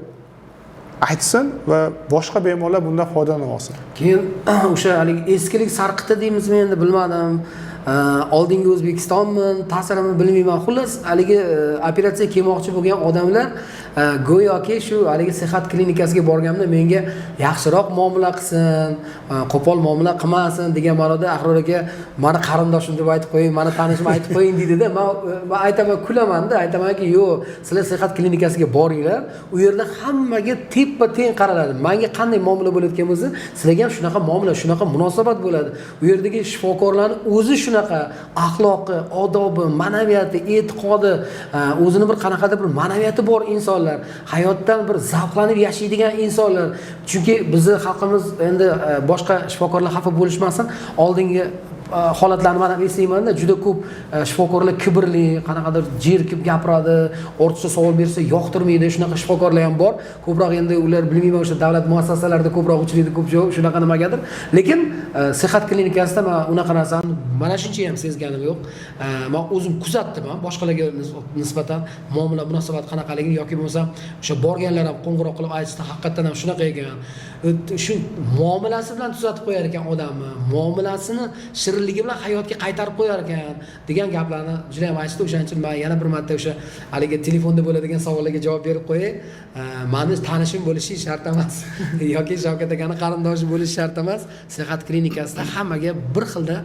aytsin va boshqa bemorlar bundan foydalana olsin. Keyin o'sha haligi eskilik sarqiti deymizmi endi bilmadim. Oldingi O'zbekistonmi, ta'sirini bilmayman. Xullas, haligi operatsiya kelmoqchi bo'lgan odamlar go'yoki shu haligi sihat klinikasiga borganimda menga yaxshiroq muomala qilsin, qo'pol muomala qilmasin degan ma'noda Ahror aka meni qarindoshim deb aytib qo'ying, meni tanishim aytib qo'ying dedi-da. Men aytaman, kulaman-da, aytamanki, "Yo'q, sizlar sihat klinikasiga boringlar. U yerda hammaga teppa-teng qaraladi. Menga qanday muomala bo'layotgan bo'lsa, sizlarga ham shunaqa muomala, shunaqa munosabat bo'ladi. U yerdagi shifokorlarning o'zi shunaqa axloqi, odobi, ma'naviyati, e'tiqodi, o'zini bir qanaqadir bir ma'naviyati bor insonlar, hayotdan bir zavqlanib yashaydigan insonlar. Chunki bizning xalqimiz endi boshqa shifokorlar xafa bo'lishmasin, oldingi holatlarni men ham eslayman-da, juda ko'p shifokorlar kibrli, qanaqadir jerkib gapiradi, ortiqcha savol bersa yoqtirmaydi, shunaqa shifokorlar ham bor. Ko'proq endi ular bilmayman, o'sha davlat muassasalarida ko'proq uchraydi, ko'p shunaqa nimagadir. Lekin sihat klinikasida men unaqa narsani mana shuncha ham sezganim yo'q. Men o'zim kuzatdim ham boshqalarga nisbatan muomala, munosabat qanaqaligini yoki bo'lmasa o'sha borganlar ham qo'ng'iroq qilib aytishdi, haqiqatan ham shunaqa ekan. Shu muomalasi bilan tuzatib qo'yar ekan odamni, muomalasini shirinligi bilan hayotga qaytarib qo'yar ekan degan gaplarni juda ham aytishdi. O'shaning uchun men yana bir marta o'sha haligi telefonda bo'ladigan savollarga javob berib qo'yay. Meni tanishim bo'lishi shart emas yoki Shavkat akani qarindoshi bo'lishi shart emas. Sihat klinikasida hammaga bir xilda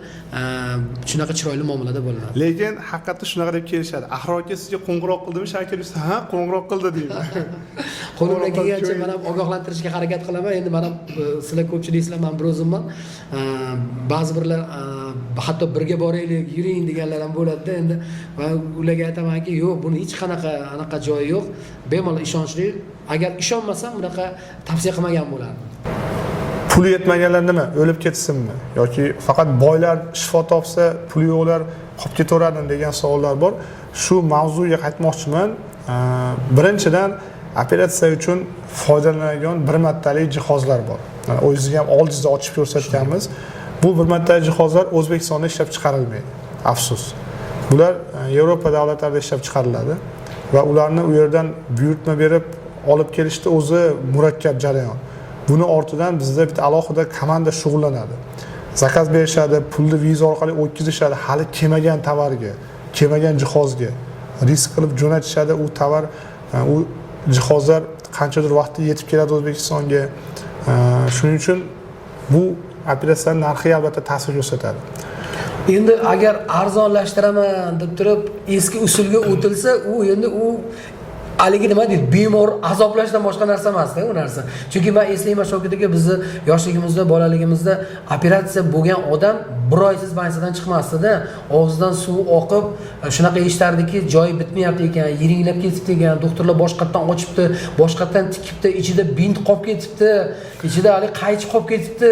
shunaqa chiroyli muomalada bo'linadi. Lekin haqiqatda shunaqa deb kelishadi. Ahror aka sizga qo'ng'iroq qildimi? Shakir desa, "Ha, qo'ng'iroq qildi" deyman. Qo'limdan kelgancha men ham ogohlantirishga harakat qilaman. Endi men ham sizlar ko'pchilik sizlar, men bir o'zimman. Ba'zi birlar hatto birga boraylik, yuring deganlar ham bo'ladi-da. Endi men ularga aytamanki, "Yo'q, buni hech qanaqa anaqa joyi yo'q. Bemalol ishonchli. Agar ishonmasam, bunaqa tavsiya qilmagan bo'lardim." Puli yetmaganlar nima? O'lib ketsinmi? Yoki faqat boylar shifo topsa, puli yo'qlar qolib ketaveradimi degan savollar bor. Shu mavzuga qaytmoqchiman. Birinchidan, operatsiya uchun foydalanadigan bir martalik jihozlar bor. O'zingizga ham oldingizda ochib ko'rsatganmiz. Bu bir martalik jihozlar O'zbekistonda ishlab chiqarilmaydi. Afsus. Bular Yevropa davlatlarida ishlab chiqariladi va ularni u yerdan buyurtma berib olib kelishda o'zi murakkab jarayon. Buni ortidan bizda bitta alohida komanda shug'ullanadi. Zakaz berishadi, pulni viza orqali o'tkazishadi, hali kelmagan tovarga, kelmagan jihozga risk qilib jo'natishadi. U tovar, u jihozlar qanchadir vaqtda yetib keladi O'zbekistonga. Shuning uchun bu operatsiyaning narxiga albatta ta'sir ko'rsatadi. Endi agar arzonlashtiraman deb turib eski usulga o'tilsa, u endi u haligi nima deydi, bemor azoblashdan boshqa narsa emas-da u narsa. Chunki men eslayman, Shavkat aka, bizni yoshligimizda, bolaligimizda operatsiya bo'lgan odam bir oysiz bansadan chiqmasdi-da, og'zidan suv oqib, shunaqa eshitardiki, joyi bitmayapti ekan, yiringlab ketibdi ekan, doktorlar boshqatdan ochibdi, boshqatdan tikibdi, ichida bint qolib ketibdi, ichida hali qaychi qolib ketibdi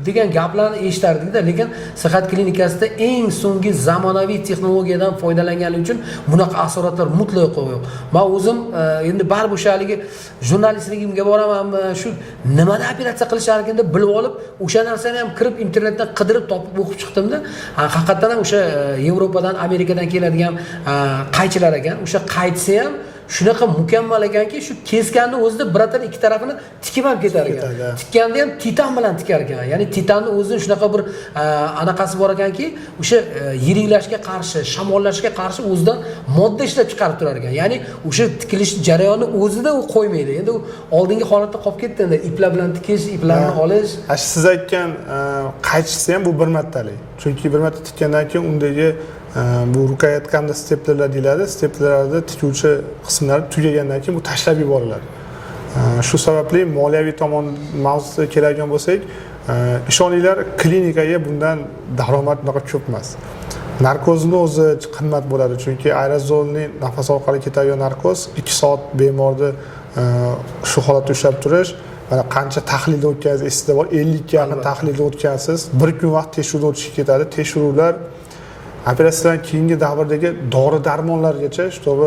degan gaplarni eshitardik-da. Lekin sihat klinikasida eng so'nggi zamonaviy texnologiyadan foydalanganlik uchun bunaqa asoratlar mutlaqo yo'q. Men o'zim endi baribir o'sha haligi jurnalistligimga boramanmi, shu nimada operatsiya qilishar deb bilib olib, o'sha narsani ham kirib internetdan qidirib topib o'qib chiqdimda. Haqiqatan ham o'sha Yevropadan, Amerikadan keladigan qaychilar ekan. O'sha qaytsa ham shunaqa mukammal ekanki, shu kesganni o'zida biratan ikki tarafini tikib ham ketar ekan. Tikkanda ham titan bilan tikar ekan. Ya'ni titanning o'zida shunaqa bir anaqasi bor ekanki, o'sha yiriklashga qarshi, shamollashga qarshi o'zidan modda ishlab chiqarib turar ekan. Ya'ni o'sha tikilish jarayoni o'zida u qo'ymaydi. Endi u oldingi holatda qolib ketdi. Endi iplar bilan tikish, iplarni olish. Siz aytgan qaychisi ham bu bir martalik. Chunki bir marta tikkandan keyin undagi bu rukayatqanda steplerlar deyiladi. Steplerlarda tikuvchi qismlari tugagandan keyin bu tashlab yuboriladi. Shu sababli moliyaviy tomon mavzusiga keladigan bo'lsak, ishoninglar, klinikaga bundan daromad unaqa ko'p emas. Narkozning o'zi qimmat bo'ladi, chunki aerozolning nafas orqali ketadigan narkoz 2 soat bemorni shu holatda ushlab turish, mana qancha tahlildan o'tkazasiz, esingizda bor, 50 ga yaqin tahlildan o'tkazasiz, bir kun vaqt tekshiruvdan o'tishga ketadi. Tekshiruvlar operatsiyadan keyingi davrdagi dori-darmonlargacha, shtobi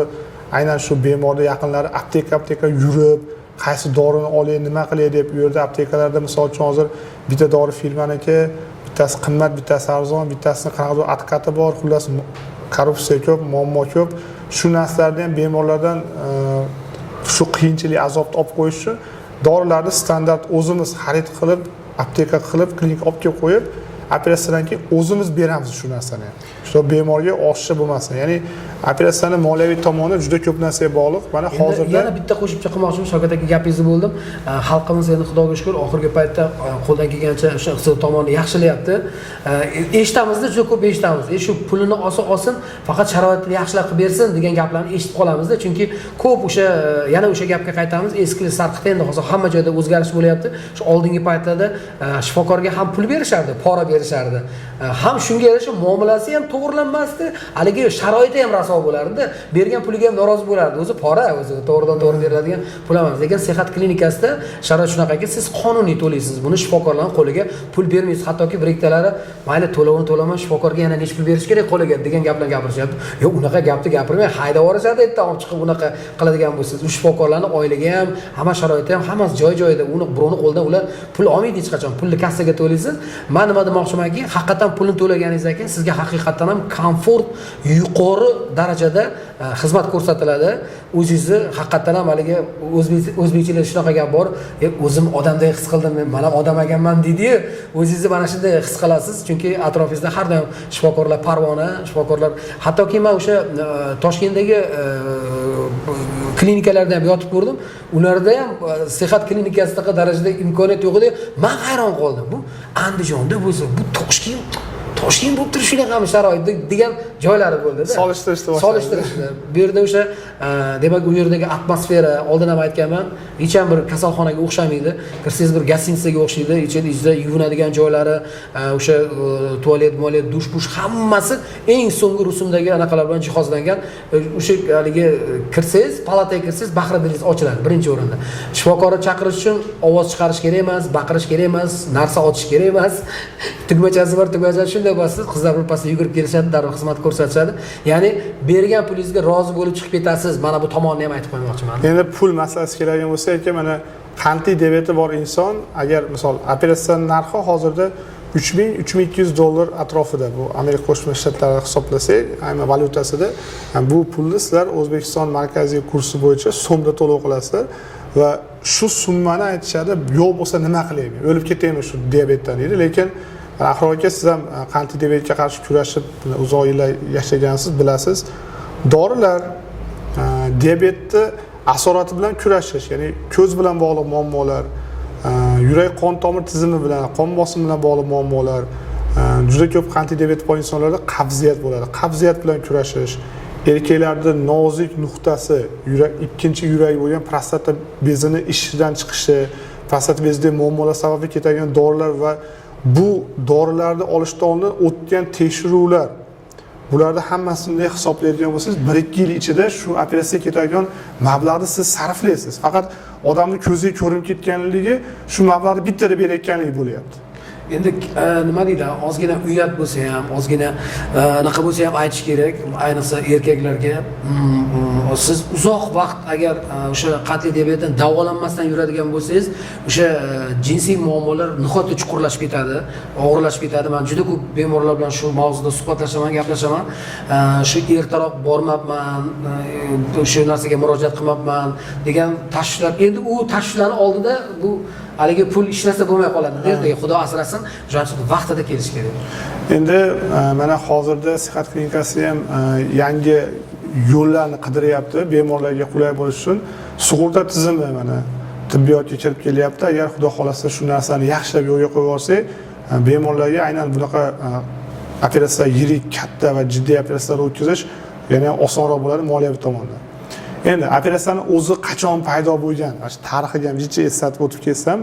aynan shu bemorning yaqinlari apteka yurib, qaysi dorini olay, nima qilay deb u yerda aptekalarda misol uchun hozir bitta dori firmaniki, bittasi qimmat, bittasi arzon, bittasini qanaqadir откаты bor, xullas korrupsiya ko'p, muammo ko'p. Shu narsalarni ham bemorlardan shu qiyinchilik, azobni olib qo'yish uchun dorilarni standart o'zimiz xarid qilib, apteka qilib, klinika olib kelib qo'yib, operatsiyadan keyin o'zimiz beramiz shu narsani. Shu bemorga oshishi bo'lmasin. Ya'ni operatsiyaning moliyaviy tomoni juda ko'p narsaga bog'liq. Mana hozirda yana bitta qo'shimcha qilmoqchiman, Shavkat aka gapingizni bo'ldim. Xalqimiz endi Xudoga shukr, oxirgi paytda qo'ldan kelgancha o'sha iqtisodiy tomonni yaxshilayapti. Eshitamizda juda ko'p eshitamiz. Shu pulini olsin, faqat sharoitni yaxshilab qilib bersin degan gaplarni eshitib qolamizda. Chunki ko'p yana o'sha gapga qaytamiz. Eski sarqitda endi hozir hamma joyda o'zgarish bo'lyapti. Shu oldingi paytlarda shifokorga ham pul berishardi, pora berishardi. Ham shunga yarasha muomalasi ham to'g'rilanmasdi, haligi sharoiti ham raso bo'lardi. Bergan puliga ham norozi bo'lardi. O'zi pora, o'zi to'g'ridan to'g'ri beriladigan pul emas. Lekin Sihat klinikasida sharoit shunaqaki, siz qonuniy to'laysiz. Buni shifokorlarning qo'liga pul bermaysiz. Hattoki direktorlari mayli to'lovini to'lamay shifokorga yana necha pul berish kerak qo'liga degan gaplarni gapirishyapti. Yo'q, unaqa gapni gapirmay, haydab yuborishadi, ertaga olib chiqib unaqa qiladigan bo'lsangiz. U shifokorlarning oyligi ham, hamma sharoiti ham hammasi joy-joyida. Uni birovni qo'lidan ular pul olmaydi hech qachon. Pulni kassaga to'laysiz. Men nima demoqchimanki, haqiqatan pulni to'laganingizdan keyin sizga haqiqatan ham komfort yuqori darajada xizmat ko'rsatiladi. O'zingizni haqiqatan ham haligi o'zbekchada shunaqa gap bor. O'zim odamdek his qildim, men mana odam ekanman deydi-yu. O'zingizni mana shunday his qilasiz, chunki atrofingizda har doim shifokorlar parvona, shifokorlar, hattoki men o'sha Toshkentdagi klinikalarda ham yotib ko'rdim. Ularda ham Sihat klinikasidaqa darajada imkoniyat yo'q edi. Men hayron qoldim. Bu Andijonda bo'lsa, bu Toshkent bo'lib turib shunaqami sharoit degan joylari bo'ldi-da. Solishtirishdi. Bu yerda o'sha demak u yerdagi atmosfera, oldin ham aytganman, hech ham bir kasalxonaga o'xshamaydi. Kirsangiz bir gostinitsaga o'xshaydi. Ichida yuvinadigan joylari, o'sha tualet, dush hammasi eng so'nggi rusumdagi anaqalar bilan jihozlangan. O'sha haligi kirsangiz, palataga kirsangiz, bahra dilingiz ochiladi birinchi o'rinda. Shifokorni chaqirish uchun ovoz chiqarish kerak emas, baqirish kerak emas, narsa ochish kerak emas. Tugmachasi bor, shunday bo'lsa, qizlar birpasda yugurib kelishadi, darrov xizmat ko'rsatishadi. Ya'ni bergan pulingizga rozi bo'lib chiqib ketasiz. Mana bu tomonni ham aytib qo'ymoqchiman. Endi pul masalasi keladigan bo'lsa, mana qandli diabeti bor inson, agar misol operatsiyaning narxi hozirda $3200 atrofida, bu Amerika Qo'shma Shtatlari hisoblasak, aynan valyutasida, bu pulni sizlar O'zbekiston markaziy kursi bo'yicha so'mda to'lov qilasizlar va shu summani aytishadi, yo'q bo'lsa nima qilaymi? O'lib ketaymi shu diabetdan deydi, lekin Axir aka, siz ham qandli diabetga qarshi kurashib uzoq yillar yashagansiz, bilasiz. Dorilar diabetni asorati bilan kurashish, ya'ni ko'z bilan bog'liq muammolar, yurak qon tomir tizimi bilan, qon bosimi bilan bog'liq muammolar, juda ko'p qandli diabet bor insonlarda qabziyat bo'ladi. Qabziyat bilan kurashish, erkaklarda nozik nuqtasi, ikkinchi yurak bo'lgan prostata bezini ishidan chiqishi, prostata bezida muammolar sababli ketadigan dorilar va bu dorilarni olishdan oldin o'tgan tekshiruvlar, bularda hammasini hisoblaydigan bo'lsangiz, 1-2 yil ichida shu operatsiyaga ketadigan mablag'ni siz sarflaysiz. Faqat odamning ko'ziga ko'rinib ketganligi shu mablag'ni bittada berayotganligi bo'lyapti. endi nima deydi, ozgina uyat bo'lsa ham, ozgina anaqa bo'lsa ham aytish kerak, ayniqsa erkaklarga. Siz uzoq vaqt agar o'sha qandli diabetdan davolanmasdan yuradigan bo'lsangiz, o'sha jinsiy muammolar nihoyatda chuqurlashib ketadi, og'irlashib ketadi. Men juda ko'p bemorlar bilan shu mavzuda suhbatlashaman, gaplashaman. Shu ertaroq bormabman, o'sha narsaga murojaat qilmabman degan tashvishlar. Endi u tashvishlarning oldida bu haligi pul ishlasa bo'lmay qoladi. Derdi, Xudo asrasin, shuning vaqtida kelish kerak. Endi mana hozirda Sihat klinikasi ham yangi yo'llarni qidiryapti, bemorlarga qulay bo'lish uchun sug'urta tizimi mana tibbiyotga kirib kelyapti. Agar Xudo xolasa shu narsani yaxshilab yo'lga qo'yib olsak, bemorlarga aynan bunaqa operatsiya, yirik, katta va jiddiy operatsiyalar o'tkazish yana osonroq bo'ladi moliyaviy tomondan. Endi operatsiyaning o'zi qachon paydo bo'lgan, mana tarixiga ham jicha eslatib o'tib ketsam,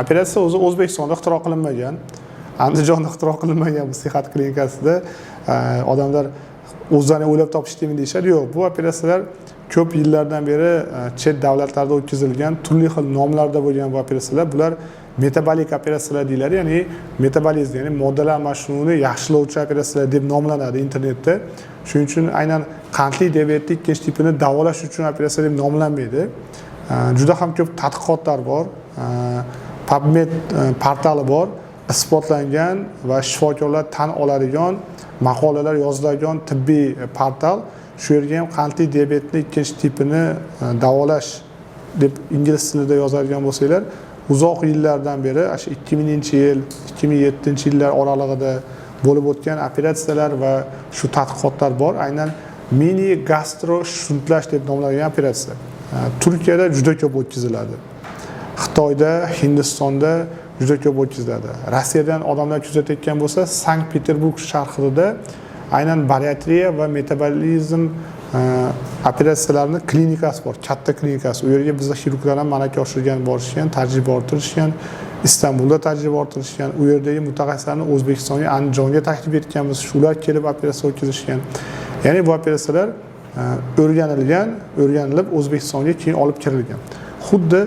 operatsiya o'zi O'zbekistonda ixtiro qilinmagan, Andijonda ixtiro qilinmagan bu Sihat klinikasida. Odamlar o'zlarini o'ylab topishdimi deyishadi. Yo'q, bu operatsiyalar ko'p yillardan beri chet davlatlarda o'tkazilgan, turli xil nomlarda bo'lgan bu operatsiyalar. Bular metabolik operatsiyalar deyiladi, ya'ni metabolizm, ya'ni moddalar almashinuvini yaxshilovchi operatsiyalar deb nomlanadi internetda. Shuning uchun aynan qandli diabetni ikkinchi tipini davolash uchun operatsiya deb nomlanmaydi. Juda ham ko'p tadqiqotlar bor, PubMed portali bor, isbotlangan va shifokorlar tan oladigan maqolalar yoziladigan tibbiy portal. Shu yerga ham qandli diabetni ikkinchi tipini davolash deb ingliz tilida yozadigan bo'lsanglar, uzoq yillardan beri, shu 2000-yil, 2007-yillar oralig'ida bo'lib o'tgan operatsiyalar va shu tadqiqotlar bor. Aynan mini gastro shuntlash deb nomlangan operatsiya. Turkiyada juda ko'p o'tkaziladi. Xitoyda, Hindistonda juda ko'p o'tkaziladi. Rossiyadan odamlar kuzatayotgan bo'lsa, Sankt-Peterburg shahrida aynan bariatriya va metabolizm operatsiyalarining klinikasi bor, katta klinikasi. U yerga bizda xirurglar ham malaka oshirgan borishgan, tajriba orttirishgan, Istanbulda tajriba orttirishgan, u yerdagi mutaxassislarni O'zbekistonga, Andijonga taklif etganmiz, shular kelib operatsiya o'tkazishgan. Ya'ni bu operatsiyalar o'rganilib O'zbekistonga keyin olib kirilgan. Xuddi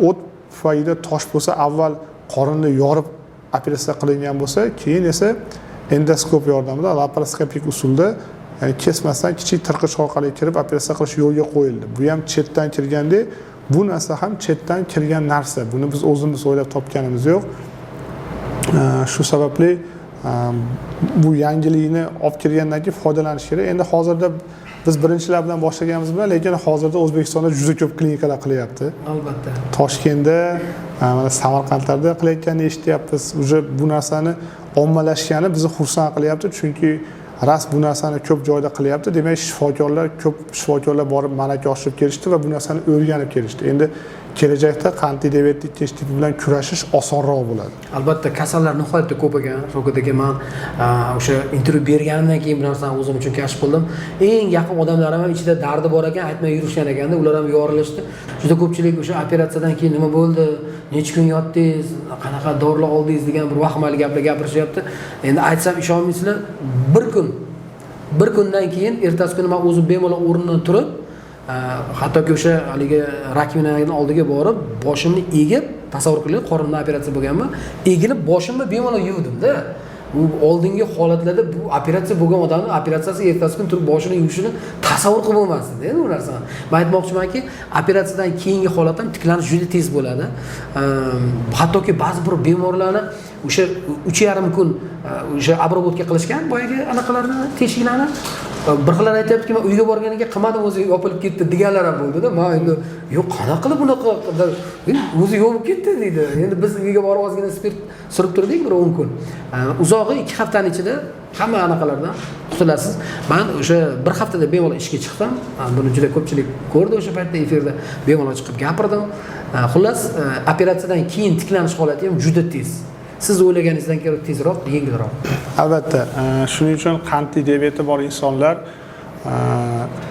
o't tufayida tosh bo'lsa, avval qorinni yorib operatsiya qilingan bo'lsa, keyin esa endoskop yordamida laparoskopik usulda, ya'ni kesmasdan kichik tirqish orqali kirib operatsiya qilish yo'lga qo'yildi. Bu ham chetdan kirganda, bu narsa ham chetdan kirgan narsa. Buni biz o'zimiz o'ylab topganimiz yo'q. Shu sababli bu yangilikni olib kirgandan keyin foydalanish kerak. Endi hozirda biz birinchilar bilan boshlaganimiz bilan, lekin hozirda O'zbekistonda juda ko'p klinikalar qilyapti. Albatta. Toshkentda, mana Samarqandlarda qilayotganini eshityapmiz. Uje bu narsani ommalashgani bizni xursand qilyapti, chunki ras bu narsani ko'p joyda qilyapti. Demak, ko'p shifokorlar borib malaka oshirib kelishdi va bu narsani o'rganib kelishdi. Endi kelajakda qandli diabetni ikkinchi tipi bilan kurashish osonroq bo'ladi. Albatta, kasallar nihoyatda ko'p ekan. Shokadagi men o'sha intervyu berganimdan keyin bu narsani o'zim uchun kashf qildim. Eng yaqin odamlarim ham ichida dardi bor ekan, aytmay yurishgan ekanda, ular ham yorilishdi. Juda ko'pchilik o'sha operatsiyadan keyin nima bo'ldi, necha kun yotdingiz, qanaqa dorilar oldingiz degan bir vahimali gaplar gapirishyapti. Endi aytsam ishonmaysizlar, bir kundan keyin ertasi kuni men o'zim bemalol o'rnimdan turib, hattoki o'sha haligi rakovinaning oldiga borib, boshimni egib, tasavvur qiling, qorinimda operatsiya bo'lganmi, egilib boshimni bemalol yuvdim-da. Bu oldingi holatlarda bu operatsiya bo'lgan odamning operatsiyasi ertasi kun turib boshini yuvishini tasavvur qilib bo'lmasdi endi bu narsani. Men aytmoqchimanki, operatsiyadan keyingi holat ham tiklanish juda tez bo'ladi. Hattoki ba'zi bir bemorlarni o'sha 3,5 kun o'sha obrobotka qilishgan, boyagi anaqalarni, teshiklarni. Bir xillar aytayaptiki, men uyga borganiga qilmadim, o'zi yopilib ketdi deganlar ham bo'ldi-da. Men endi yo'q, qanaqa qilib bunaqa o'zi yopib ketdi deydi. Endi biz uyga borib ozgina spirt surib turdik bir 10 kun. Uzog'i 2 haftaning ichida hamma anaqalardan qutulasiz. Men o'sha bir haftada bemalol ishga chiqdim. Buni juda ko'pchilik ko'rdi o'sha paytda efirda. Bemalol chiqib gapirdim. Xullas, operatsiyadan keyin tiklanish holati ham juda tez. Siz o'ylaganingizdan ko'ra tezroq, yengilroq. Albatta, shuning uchun qandli diabeti bor insonlar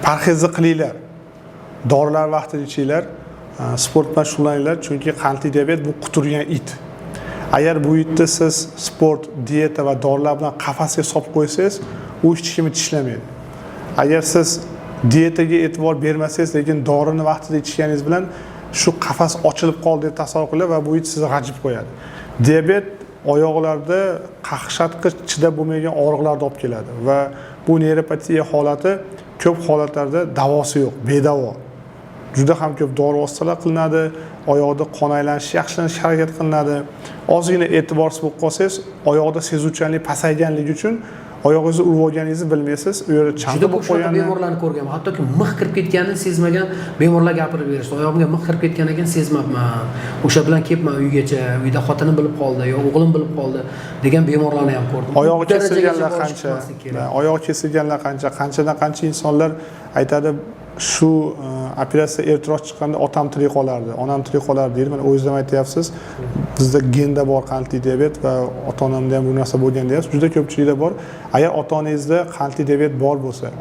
parhezli qilinglar. Dorilar vaqtida ichinglar, sport bilan shug'ullaninglar, chunki qandli diabet bu quturgan it. Agar bu itni siz sport, dieta va dorilar bilan qafasga solib qo'ysangiz, u hech kimni tishlamaydi. Agar siz dietaga e'tibor bermasangiz, lekin dorini vaqtida ichganingiz bilan shu qafas ochilib qoldi deb tasavvur qilib va bu it sizni g'ajib qo'yadi. Diabet oyoqlarda qaqshatqich chidab bo'lmagan og'riqlarni olib keladi va bu neyropatiya holati ko'p holatlarda davosi yo'q, bedavo. Juda ham ko'p dori vositalar qilinadi, oyoqda qon aylanishi yaxshilanishga harakat qilinadi. Ozgina e'tiborsiz bo'lib qolsangiz, oyoqda sezuvchanlik pasayganligi uchun oyog'ingizni urib olganingizni bilmaysiz, u yerda changda bo'lib qolgan. Bemorlarni ko'rganman. Hattoki mix kirib ketganini sezmagan bemorlar gapirib berishdi. Oyog'imga mix kirib ketgan ekan, sezmabman. O'sha bilan kelibman uygacha, uyda xotinim bilib qoldi, yo o'g'lim bilib qoldi degan bemorlarni ham ko'rdim. Oyog'i kesilganlar qancha, oyog'i kesilganlar qancha, qanchadan qancha insonlar aytadi, shu operatsiya ertaroq chiqqanda otam tirik qolardi, onam tirik qolardi deydi. Mana o'zingizdan aytyapsiz. Bizda genda bor qandli diabet va ota-onamda ham bu narsa bo'lgan deyapsiz. Juda ko'pchilikda bor. Agar ota-onangizda qandli diabet bor bo'lsa,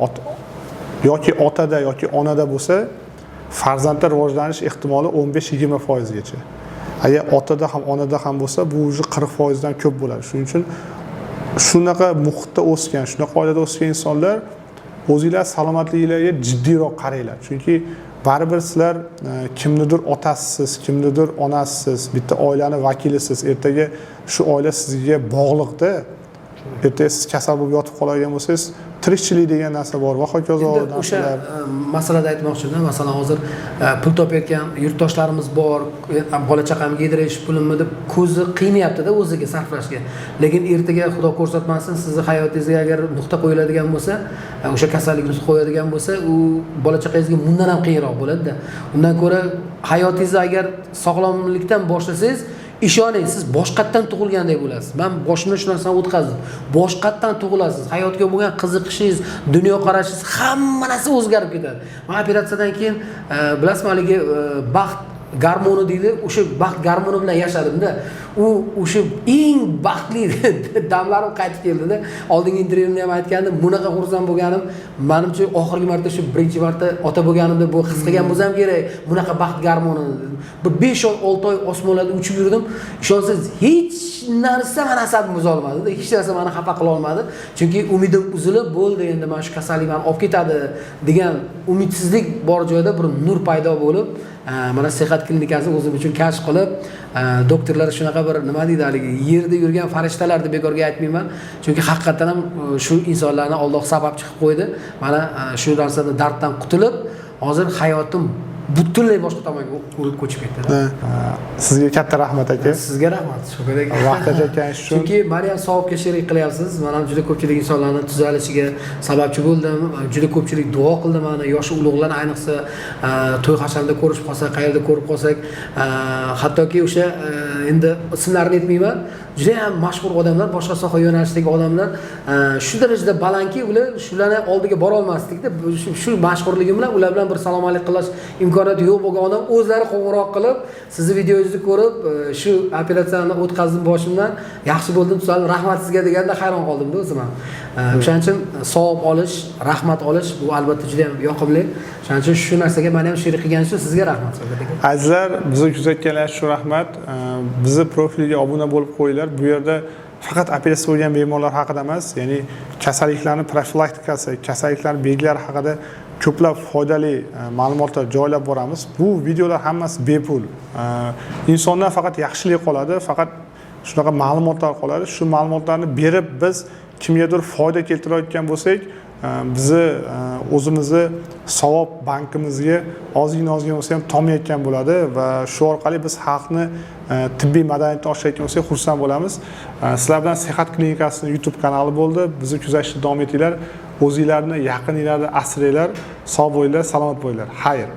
yoki otada yoki onada bo'lsa, farzandda rivojlanish ehtimoli 15-20% gacha. Agar otada ham onada ham bo'lsa, bu уже 40% dan ko'p bo'ladi. Shuning uchun shunaqa muhitda o'sgan, shunaqa oilada o'sgan insonlar o'zingizlar salomatligingizga jiddiyroq qaranglar. Chunki baribir sizlar kimnidir otasisiz, kimnidir onasisiz, bitta oilani vakilisiz. Ertaga shu oila sizga bog'liqda. Ertaga siz kasal bo'lib yotib qoladigan bo'lsangiz, tirikchilik degan narsa bor va hokazo narsalar. O'sha masalada aytmoqchiman. Masalan, hozir pul topayotgan yurtdoshlarimiz bor, bola chaqamga yedirish pulimni deb ko'zi qiynayapti-da o'ziga sarflashga. Lekin ertaga Xudo ko'rsatmasin, sizning hayotingizga agar nuqta qo'yiladigan bo'lsa, o'sha kasallik nuqta qo'yadigan bo'lsa, u bola chaqangizga bundan ham qiyinroq bo'ladi-da. Undan ko'ra hayotingizni agar sog'lomlikdan boshlasangiz, ishoning, siz boshqatdan tug'ilgandek bo'lasiz. Men boshimdan shu narsani o'tkazdim. Boshqatdan tug'ilasiz. Hayotga bo'lgan qiziqishingiz, dunyoqarashingiz, hamma narsa o'zgarib ketadi. Men operatsiyadan keyin bilasizmi, haligi baxt garmoni deydi, o'sha baxt garmoni bilan yashadim-da. U o'sha eng baxtli damlarim qaytib keldi-da. Oldingi intervyumda ham aytgandim, bunaqa xursand bo'lganim, menimcha oxirgi marta shu birinchi marta ota bo'lganimda bu his qilgan bo'lsam kerak, bunaqa baxt garmoni. Bir 5 oy, 6 oy osmonlarda uchib yurdim. Ishonsangiz, hech narsa meni asabimni buza olmadi-da, hech narsa meni xafa qila olmadi. Chunki umidim uzilib, bo'ldi, endi mana shu kasallik meni olib ketadi degan umidsizlik bor joyda bir nur paydo bo'lib, mana Sihat klinikasini o'zim uchun kashf qilib, doktorlar shunaqa bir nima deydi, haligi yerda yurgan farishtalar deb bekorga aytmayman. Chunki haqiqatan ham shu insonlarni Alloh sababchi qilib qo'ydi. Mana shu narsadan darddan qutulib, hozir hayotim butunlay boshqa tomonga ko'chib ketdi. Sizga katta rahmat aka. Sizga rahmat. Shukr aka. Vaqt ajratganingiz uchun. Chunki Maryam savobga sherik qilyapsiz. Men ham juda ko'pchilik insonlarning tuzalishiga sababchi bo'ldim. Juda ko'pchilik duo qildi mana, yoshi ulug'lar ayniqsa to'y hashamda ko'rishib qolsak, qayerda ko'rib qolsak, hattoki o'sha endi ismlarini aytmayman, juda ham mashhur odamlar, boshqa soha yo'nalishidagi odamlar shu darajada balandki, ular shularni oldiga bora olmaslikda, shu mashhurligi bilan ular bilan bir salom-alik qilish imkoniyati yo'q bo'lgan odam o'zlari qo'ng'iroq qilib, sizni videongizni ko'rib, shu operatsiyani o'tkazdim boshimdan, yaxshi bo'ldim, tuzaldim, rahmat sizga deganda hayron qoldim-da o'zim ham. O'shaning uchun savob olish, rahmat olish bu albatta juda ham yoqimli. O'shaning uchun shu narsaga meni ham sherik qilganingiz uchun sizga rahmat. Azizlar, bizni kuzatganlar uchun rahmat. Bizni profiliga obuna bo'lib qo'yinglar. Bu yerda faqat operatsiya bo'lgan bemorlar haqida emas, ya'ni kasalliklarning profilaktikasi, kasalliklarning belgilari haqida ko'plab foydali ma'lumotlar joylab boramiz. Bu videolar hammasi bepul. Insondan faqat yaxshilik qoladi, faqat shunaqa ma'lumotlar qoladi. Shu ma'lumotlarni berib biz kimgadir foyda keltirayotgan bo'lsak, bizni o'zimizni savob bankimizga ozgina bo'lsa ham tomlayotgan bo'ladi va shu orqali biz xalqni tibbiy madaniyatni oshirayotgan bo'lsak xursand bo'lamiz. Sizlar bilan Sihat klinikasining YouTube kanali bo'ldi. Bizni kuzatishda davom etinglar. O'zingizlarni, yaqininglarni asranglar, sog' bo'linglar, salomat bo'linglar. Xayr.